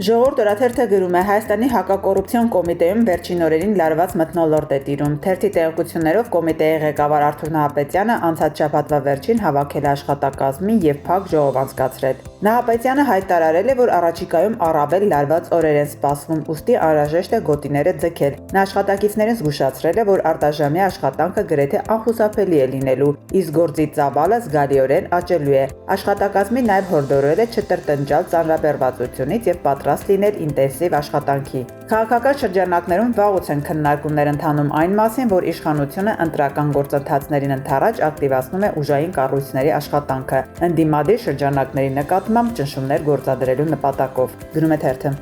Ժողովուրդ օրաթերթը գրում է Հայաստանի հակակոռուպցիոն կոմիտեում վերջին օրերին լարված մթնոլորտ է տիրում։ Թերթի տեղեկություններով կոմիտեի ղեկավար Արթուր Նահապետյանը անցած շաբաթվա վերջին հավաքել է աշխատակազմին եւ փակ ժողով անցկացրել։ Նահապետյանը հայտարարել է, որ առաջիկայում առավել լարված օրեր են սպասվում, ուստի անհրաժեշտ է գոտիները ձգել։ Նա աշխատակիցներին զգուշացրել է, որ արտաժամյա աշխատանքը գրեթե անխուսափելի է լինելու, իսկ գործի ծավալը զգալիորեն աճելու է։ Աշխատակազմին նաև հորդորել է չտրտնջալ ծանրաբեռվածությունից եւ պատրաստ լինել ինտենսիվ աշխատանքի։ Քաղաքական շրջանակներում վաղուց են քննարկումներ ընթանում այն մասին, որ իշխանությունը ընտրական գործընթացներին ընդառաջ ակտիվացնում է ուժային կառույցների աշխատանքը, ընդդիմադիր շրջանակների նկատմամբ ճնշումներ գործադրելու նպատակով։ Գրում է թերթը։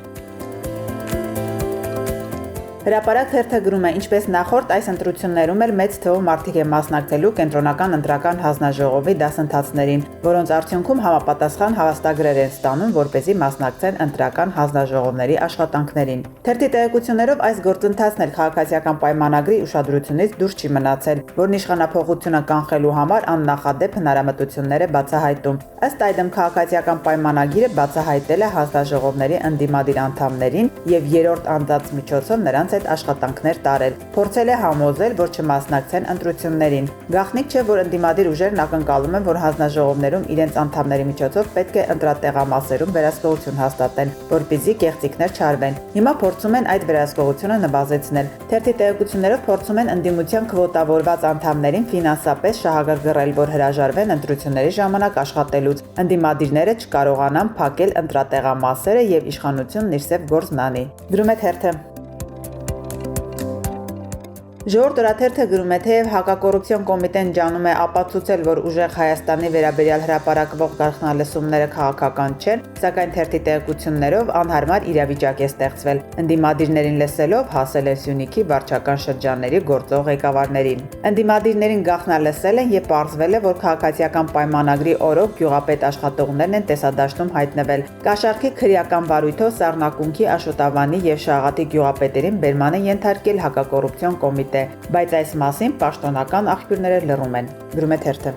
Հրապարակ թերթը գրում է, ինչպես նախորդ այս ընտրություններում էլ մեծ թվով մարդիկ են մասնակցելու կենտրոնական ընտրական հանձնաժողովի դասընթացներին, որոնց արդյունքում համապատասխան հավաստագրեր են ստանում, որպեսզի մասնակցեն ընտրական հանձնաժողովների աշխատանքներին։ Թերթի տեղեկություններով այս գործընթացն էլ քաղաքացիական պայմանագրի ուշադրությունից դուրս չի մնացել, որն իշխանափոխությունը կանխելու համար աննախադեպ հնարամտություններ է բացահայտում։ Ըստ այդմ քաղաքացիական պայմանագիրը բացահայտել է հանձնաժողովների ընդդիմադիր անդամներին եւ երրորդ անձանց միջոցով նրանց այդ աշխատանքներ տարել, փորձել է համոզել, որ չմասնակցեն ընտրություններին։ Գաղտնիք չէ, որ ընդդիմադիր ուժերն ակնկալում են, որ հանձնաժողովներում իրենց անդամների միջոցով պետք է ընտրատեղամասերում վերահսկողություն հաստատեն, որպեսզի կեղծիքներ չարվեն։ Հիմա փորձում են այդ վերահսկողությունը նվազեցնել։ Թերթի տեղեկություններով փորձում են ընդդիմության քվոտավորված անդամներին ֆինանսապես շահագրգռել, որ հրաժարվեն ընտրությունների ժամանակ աշխատելուց։ Ընդդիմադիրները չկարողանան փակել ընտրատեղամասերը եւ իշխանությունն իր սև գործն անի։ Գրում է թերթը։ Ժողովուրդ օրաթերթը գրում է, թեև հակակոռուպցիոն կոմիտեն ջանում է ապացուցել, որ ուժեղ Հայաստանի վերաբերյալ հրապարակվող գաղտնալսումները քաղաքական չեն, սակայն թերթի տեղեկություններով անհարմար իրավիճակ է ստեղծվել։ Ընդդիմադիրներին լսելով հասել է Սյունիքի վարչական շրջանների գործող ղեկավարներին։ Ընդդիմադիրներին գաղտնալսել են եւ պարզվել է, որ քաղաքացիական պայմանագրի օրոք գյուղապետ աշխատողներն են տեսադաշտում հայտնվել։ Կաշառքի քրեական վարույթով Սառնակունքի, Աշոտավանի եւ Շաղատի գյուղապետերին բերման են ենթարկել հակակոռուպցիոն կոմիտե, բայց այս մասին պաշտոնական աղբյուրները լռում են։ Գրում է թերթը։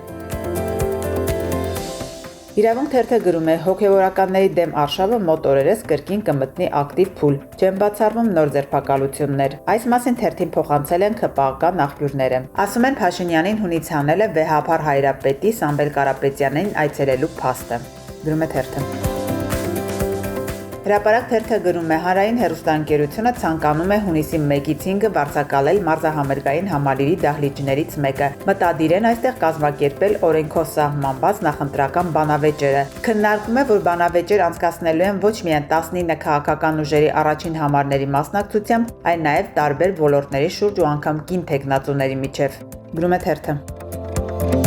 Իրավունք թերթը գրում է, հոգևորականների դեմ արշավը մոտ օրերս կրկին կմտնի ակտիվ փուլ, չեն բացառվում նոր ձերբակալություններ։ Այս մասին թերթին փոխանցել են ՔՊԱ-ական աղբյուրները։ Ասում են Փաշինյանին հունից հանել է վեհափառ հայրապետի Սամվել Կարապետյանին այցելելու փաստը։ Գրում է թերթը։ Հրապարակ թերթը գրում է, Հանրային հեռուստաընկերությունը ցանկանում է հունիսի 1-ից 5-ը վարձակալել մարզահամերգային համալիրի դահլիճներից մեկը։ Մտադիր են այստեղ կազմակերպել օրենքով սահմանված նախընտրական բանավեճերը։ Քննարկվում է, որ բանավեճեր անցկացնելու են ոչ միայն 19 քաղաքական ուժերի առաջին համարների մասնակցությամբ, այլ նաև տարբեր ոլորտների շուրջ ու անգամ կին թեկնածուների միջև։ Գրում է թերթը։